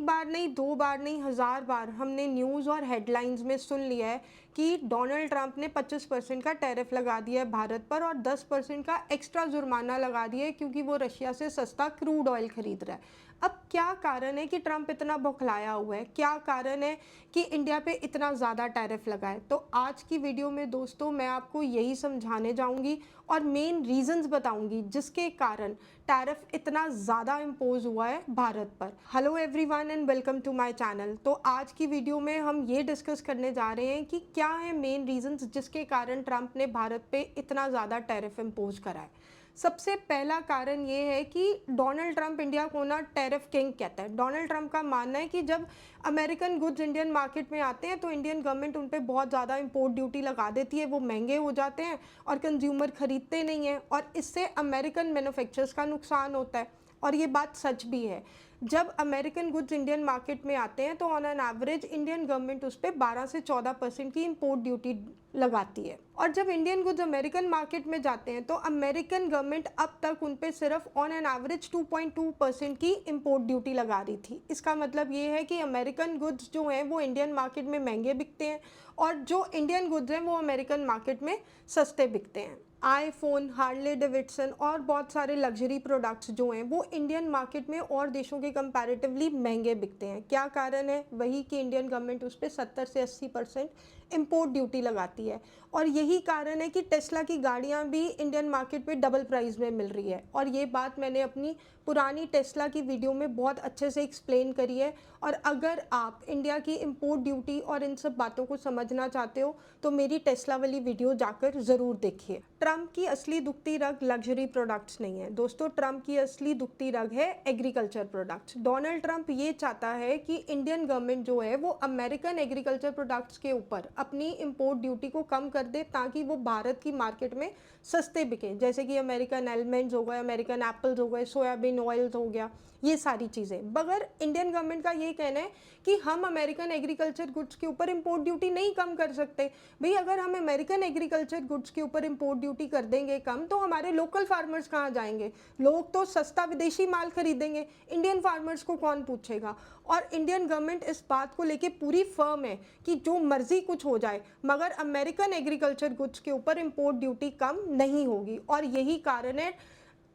बार नहीं, 2 बार नहीं, हज़ार बार हमने न्यूज़ और हेडलाइंस में सुन लिया है कि डोनाल्ड ट्रंप ने 25% का टैरिफ लगा दिया है भारत पर और 10% का एक्स्ट्रा जुर्माना लगा दिया है क्योंकि वो रशिया से सस्ता क्रूड ऑयल खरीद रहा है। अब क्या कारण है कि ट्रंप इतना बौखलाया हुआ है? क्या कारण है कि इंडिया पे इतना ज़्यादा टैरिफ लगा है? तो आज की वीडियो में दोस्तों मैं आपको यही समझाने जाऊंगी और मेन रीजंस बताऊंगी जिसके कारण टैरिफ इतना ज़्यादा इम्पोज हुआ है भारत पर। Hello everyone and welcome to my channel. तो आज की वीडियो में हम ये डिस्कस करने जा रहे हैं कि क्या है मेन रीजंस जिसके कारण ट्रंप ने भारत पे इतना ज़्यादा टैरिफ इम्पोज करा है। सबसे पहला कारण ये है कि डोनाल्ड ट्रंप इंडिया को ना टैरिफ किंग कहता है। डोनाल्ड ट्रंप का मानना है कि जब अमेरिकन गुड्स इंडियन मार्केट में आते हैं तो इंडियन गवर्नमेंट उन पे बहुत ज़्यादा इंपोर्ट ड्यूटी लगा देती है, वो महंगे हो जाते हैं और कंज्यूमर खरीदते नहीं हैं और इससे अमेरिकन मैन्युफैक्चरर्स का नुकसान होता है। और ये बात सच भी है। जब अमेरिकन गुड्स इंडियन मार्केट में आते हैं तो on an average Indian government उस पर 12 से 14% की इंपोर्ट ड्यूटी लगाती है और जब इंडियन गुड्स अमेरिकन मार्केट में जाते हैं तो अमेरिकन गवर्नमेंट अब तक उन पे सिर्फ ऑन एन एवरेज 2.2% की इंपोर्ट ड्यूटी लगा रही थी। इसका मतलब ये है कि अमेरिकन गुड्स जो हैं वो इंडियन मार्केट में महंगे बिकते हैं और जो इंडियन गुड्स हैं वो अमेरिकन मार्केट में सस्ते बिकते हैं। आईफोन, हार्ले डेविडसन और बहुत सारे लग्जरी प्रोडक्ट्स जो हैं वो इंडियन मार्केट में और देशों के कंपैरेटिवली महंगे बिकते हैं। क्या कारण है? वही कि इंडियन गवर्नमेंट उस पर 70 से 80% इंपोर्ट ड्यूटी लगाती है और यही कारण है कि टेस्ला की गाड़ियां भी इंडियन मार्केट पे डबल प्राइस में मिल रही है। और ये बात मैंने अपनी पुरानी टेस्ला की वीडियो में बहुत अच्छे से एक्सप्लेन करी है और अगर आप इंडिया की इंपोर्ट ड्यूटी और इन सब बातों को समझना चाहते हो तो मेरी टेस्ला वाली वीडियो जाकर ज़रूर देखिए। ट्रंप की असली दुखती रग लग्जरी प्रोडक्ट्स नहीं है दोस्तों, ट्रंप की असली दुखती रग है एग्रीकल्चर प्रोडक्ट्स। डोनाल्ड ट्रंप ये चाहता है कि इंडियन गवर्नमेंट जो है वो अमेरिकन एग्रीकल्चर प्रोडक्ट्स के ऊपर अपनी इंपोर्ट ड्यूटी को कम कर दे ताकि वो भारत की मार्केट में सस्ते बिके, जैसे कि अमेरिकन एलमंड्स हो गए, अमेरिकन एप्पल्स हो गए, सोयाबीन ऑयल हो गया, ये सारी चीज़ें। मगर इंडियन गवर्नमेंट का ये कहना है कि हम अमेरिकन एग्रीकल्चर गुड्स के ऊपर इंपोर्ट ड्यूटी नहीं कम कर सकते। भाई अगर हम अमेरिकन एग्रीकल्चर गुड्स के ऊपर इंपोर्ट ड्यूटी कर देंगे कम तो हमारे लोकल फार्मर्स कहाँ जाएंगे? लोग तो सस्ता विदेशी माल खरीदेंगे, इंडियन फार्मर्स को कौन पूछेगा? और इंडियन गवर्नमेंट इस बात को लेके पूरी फर्म है कि जो मर्जी कुछ हो जाए मगर अमेरिकन एग्रीकल्चर गुड्स के ऊपर इंपोर्ट ड्यूटी कम नहीं होगी। और यही कारण है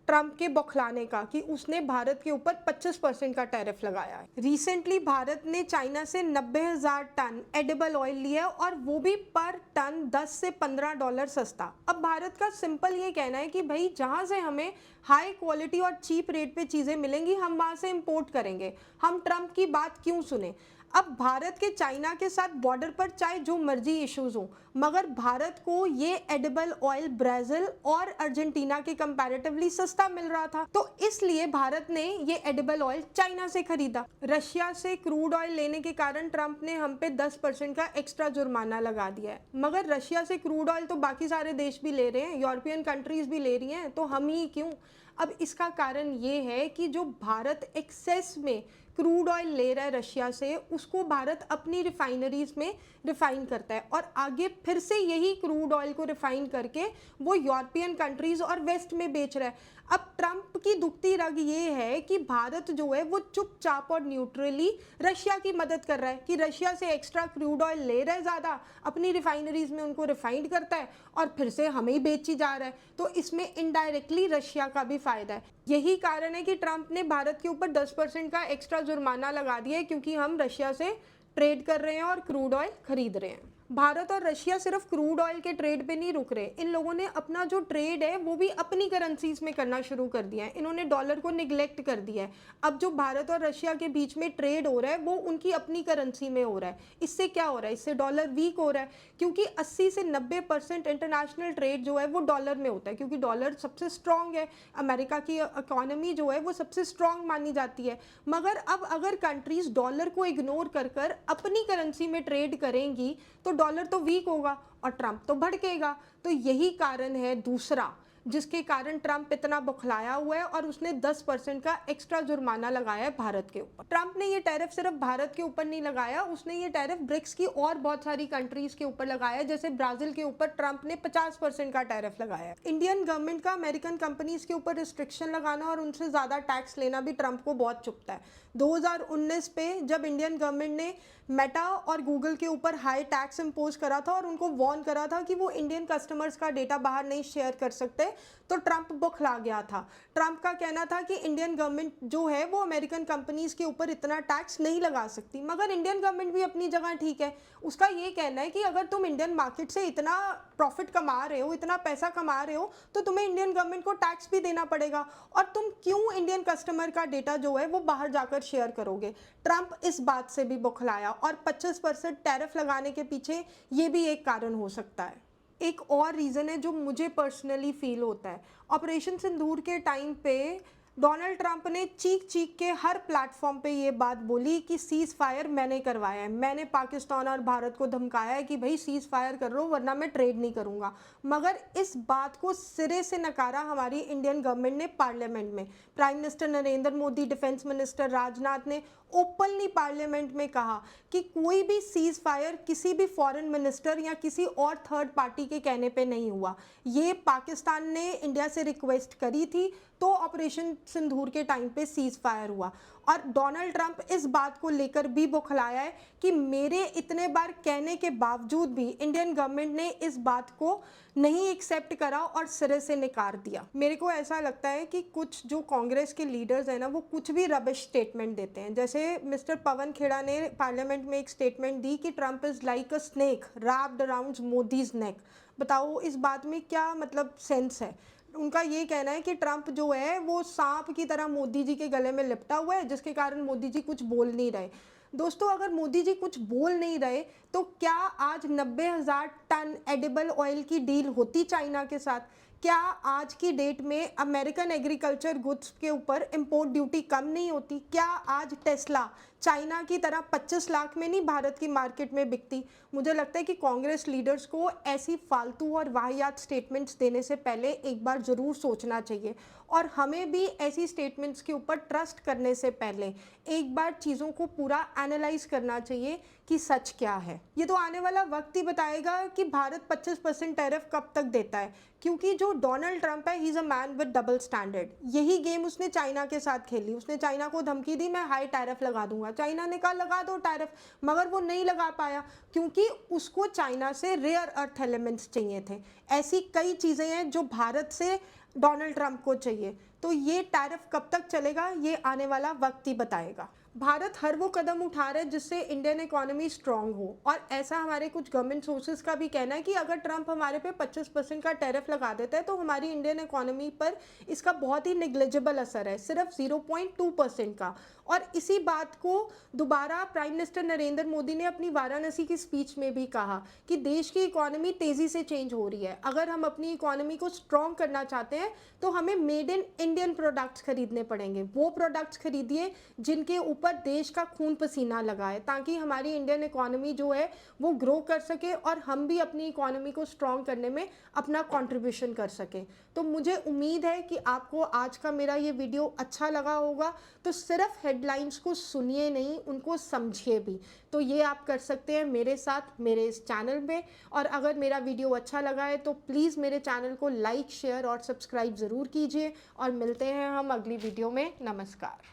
ट्रंप के बौखलाने का कि उसने भारत के ऊपर 25% का टैरिफ लगाया है। रिसेंटली भारत ने चाइना से 90,000 टन एडिबल ऑयल लिया और वो भी पर टन 10 से $15 सस्ता। अब भारत का सिंपल ये कहना है कि भाई जहां से हमें हाई क्वालिटी और चीप रेट पे चीज़ें मिलेंगी हम वहां से इंपोर्ट करेंगे, हम ट्रंप की बात क्यों सुने? अब भारत के चाइना के साथ बॉर्डर पर चाहे जो मर्जी इश्यूज हो मगर भारत को ये एडिबल ऑयल ब्राज़ील और अर्जेंटीना के कंपैरेटिवली सस्ता मिल रहा था तो इसलिए भारत ने ये एडिबल ऑयल चाइना से खरीदा। रशिया से क्रूड ऑयल लेने के कारण ट्रंप ने हम पे 10% का एक्स्ट्रा जुर्माना लगा दिया है। मगर रशिया से क्रूड ऑयल तो बाकी सारे देश भी ले रहे हैं, यूरोपियन कंट्रीज भी ले रही हैं, तो हम ही क्यों? अब इसका कारण ये है कि जो भारत एक्सेस में क्रूड ऑयल ले रहा है रशिया से उसको भारत अपनी रिफाइनरीज में रिफाइन करता है और आगे फिर से यही क्रूड ऑयल को रिफाइन करके वो यूरोपियन कंट्रीज और वेस्ट में बेच रहा है। अब ट्रंप की दुखती रग ये है कि भारत जो है वो चुपचाप और न्यूट्रली रशिया की मदद कर रहा है कि रशिया से एक्स्ट्रा क्रूड ऑयल ले रहा है ज़्यादा, अपनी रिफाइनरीज में उनको रिफाइंड करता है और फिर से हमें ही बेची जा रहा है। तो इसमें इनडायरेक्टली रशिया का भी फायदा है। यही कारण है कि ट्रंप ने भारत के ऊपर 10% का एक्स्ट्रा जुर्माना लगा दिया है क्योंकि हम रशिया से ट्रेड कर रहे हैं और क्रूड ऑयल खरीद रहे हैं। भारत और रशिया सिर्फ क्रूड ऑयल के ट्रेड पे नहीं रुक रहे, इन लोगों ने अपना जो ट्रेड है वो भी अपनी करेंसीज में करना शुरू कर दिया है। इन्होंने डॉलर को निगलेक्ट कर दिया है। अब जो भारत और रशिया के बीच में ट्रेड हो रहा है वो उनकी अपनी करेंसी में हो रहा है। इससे क्या हो रहा है? इससे डॉलर वीक हो रहा है क्योंकि 80 से 90% इंटरनेशनल ट्रेड जो है वो डॉलर में होता है क्योंकि डॉलर सबसे स्ट्रांग है। अमेरिका की इकोनॉमी जो है वो सबसे स्ट्रांग मानी जाती है। मगर अब अगर कंट्रीज डॉलर को इग्नोर कर अपनी करेंसी में ट्रेड करेंगी तो डॉलर तो वीक होगा और ट्रंप तो भड़केगा। तो यही कारण है दूसरा जिसके कारण ट्रंप इतना बौखलाया हुआ है और उसने 10% का एक्स्ट्रा जुर्माना लगाया है भारत के ऊपर। ट्रंप ने ये टैरिफ सिर्फ भारत के ऊपर नहीं लगाया, उसने ये टैरिफ ब्रिक्स की और बहुत सारी कंट्रीज के ऊपर लगाया है। जैसे ब्राजील के ऊपर ट्रंप ने 50% का टैरिफ लगाया है। इंडियन गवर्नमेंट का अमेरिकन कंपनीज के ऊपर रिस्ट्रिक्शन लगाना और उनसे ज्यादा टैक्स लेना भी ट्रंप को बहुत चुभता है। 2019 पे जब इंडियन गवर्नमेंट ने मेटा और गूगल के ऊपर हाई टैक्स इम्पोज करा था और उनको वार्न करा था कि वो इंडियन कस्टमर्स का डेटा बाहर नहीं शेयर कर सकते, तो ट्रंप बौखला गया था। ट्रंप का कहना था कि इंडियन गवर्नमेंट जो है वो अमेरिकन कंपनीज के ऊपर इतना टैक्स नहीं लगा सकती, मगर इंडियन गवर्नमेंट भी अपनी जगह ठीक है। उसका ये कहना है कि अगर तुम इंडियन मार्केट से इतना प्रॉफिट कमा रहे हो, इतना पैसा कमा रहे हो, तो तुम्हें इंडियन गवर्नमेंट को टैक्स भी देना पड़ेगा, और तुम क्यों इंडियन कस्टमर का डेटा जो है वो बाहर जाकर शेयर करोगे। ट्रंप इस बात से भी बौखलाया, और 25% टैरिफ लगाने के पीछे ये भी एक कारण हो सकता है। एक और रीज़न है जो मुझे पर्सनली फील होता है, ऑपरेशन सिंदूर के टाइम पे डोनाल्ड ट्रंप ने चीख चीख के हर प्लेटफॉर्म पे ये बात बोली कि सीज़ फायर मैंने करवाया है, मैंने पाकिस्तान और भारत को धमकाया है कि भाई सीज़ फायर कर लो वरना मैं ट्रेड नहीं करूँगा। मगर इस बात को सिरे से नकारा हमारी इंडियन गवर्नमेंट ने पार्लियामेंट में। Prime minister Narendra Modi, defence minister Rajnath ने ओपनली पार्लियामेंट में कहा कि कोई भी सीज़ फायर किसी भी फॉरेन मिनिस्टर या किसी और थर्ड पार्टी के कहने पे नहीं हुआ। ये पाकिस्तान ने इंडिया से रिक्वेस्ट करी थी, तो ऑपरेशन सिंदूर के टाइम पे सीज़ फायर हुआ। और डोनाल्ड ट्रंप इस बात को लेकर भी बौखलाया है कि मेरे इतने बार कहने के बावजूद भी इंडियन गवर्नमेंट ने इस बात को नहीं एक्सेप्ट करा और सिरे से नकार दिया। मेरे को ऐसा लगता है कि कुछ जो कांग्रेस के लीडर्स हैं ना, वो कुछ भी रबिश स्टेटमेंट देते हैं। जैसे मिस्टर पवन खेड़ा ने पार्लियामेंट में एक स्टेटमेंट दी कि Trump is like a snake wrapped around Modi's neck. बताओ इस बात में क्या मतलब सेंस है। उनका ये कहना है कि ट्रंप जो है वो सांप की तरह मोदी जी के गले में लिपटा हुआ है, जिसके कारण मोदी जी कुछ बोल नहीं रहे। दोस्तों, अगर मोदी जी कुछ बोल नहीं रहे तो क्या आज 90,000 टन एडिबल ऑयल की डील होती चाइना के साथ? क्या आज की डेट में अमेरिकन एग्रीकल्चर गुड्स के ऊपर इंपोर्ट ड्यूटी कम नहीं होती? क्या आज टेस्ला चाइना की तरह 25 लाख में नहीं भारत की मार्केट में बिकती? मुझे लगता है कि कांग्रेस लीडर्स को ऐसी फालतू और वाहियात स्टेटमेंट्स देने से पहले एक बार ज़रूर सोचना चाहिए, और हमें भी ऐसी स्टेटमेंट्स के ऊपर ट्रस्ट करने से पहले एक बार चीज़ों को पूरा एनालाइज करना चाहिए कि सच क्या है। ये तो आने वाला वक्त ही बताएगा कि भारत 25% टैरिफ कब तक देता है, क्योंकि जो डोनाल्ड ट्रंप है he is a man with double standard. यही गेम उसने चाइना के साथ खेली। उसने चाइना को धमकी दी, मैं हाई टैरिफ लगा दूंगा। चाइना ने कहा लगा दो टैरिफ, मगर वो नहीं लगा पाया क्योंकि उसको चाइना से रेयर अर्थ एलिमेंट्स चाहिए थे। ऐसी कई चीज़ें हैं जो भारत से डोनाल्ड ट्रंप को चाहिए। तो ये टैरिफ कब तक चलेगा ये आने वाला वक्त ही बताएगा। भारत हर वो कदम उठा रहा है जिससे इंडियन इकोनॉमी स्ट्रांग हो, और ऐसा हमारे कुछ गवर्नमेंट सोर्सेज का भी कहना है कि अगर ट्रंप हमारे पे 25% का टैरिफ लगा देता है तो हमारी इंडियन इकोनॉमी पर इसका बहुत ही निग्लिजिबल असर है, सिर्फ 0.2% का। और इसी बात को दोबारा प्राइम मिनिस्टर नरेंद्र मोदी ने अपनी वाराणसी की स्पीच में भी कहा कि देश की इकोनॉमी तेज़ी से चेंज हो रही है। अगर हम अपनी इकोनॉमी को स्ट्रॉन्ग करना चाहते हैं तो हमें मेड इन इंडियन प्रोडक्ट्स खरीदने पड़ेंगे। वो प्रोडक्ट्स खरीदिए जिनके ऊपर देश का खून पसीना लगा है, ताकि हमारी इंडियन इकोनॉमी जो है वो ग्रो कर सके और हम भी अपनी इकोनॉमी को स्ट्रॉन्ग करने में अपना कंट्रीब्यूशन कर सकें। तो मुझे उम्मीद है कि आपको आज का मेरा ये वीडियो अच्छा लगा होगा। तो सिर्फ हेडलाइंस को सुनिए नहीं, उनको समझिए भी। तो ये आप कर सकते हैं मेरे साथ मेरे इस चैनल में। और अगर मेरा वीडियो अच्छा लगा है तो प्लीज़ मेरे चैनल को लाइक, शेयर और सब्सक्राइब ज़रूर कीजिए। और मिलते हैं हम अगली वीडियो में। नमस्कार।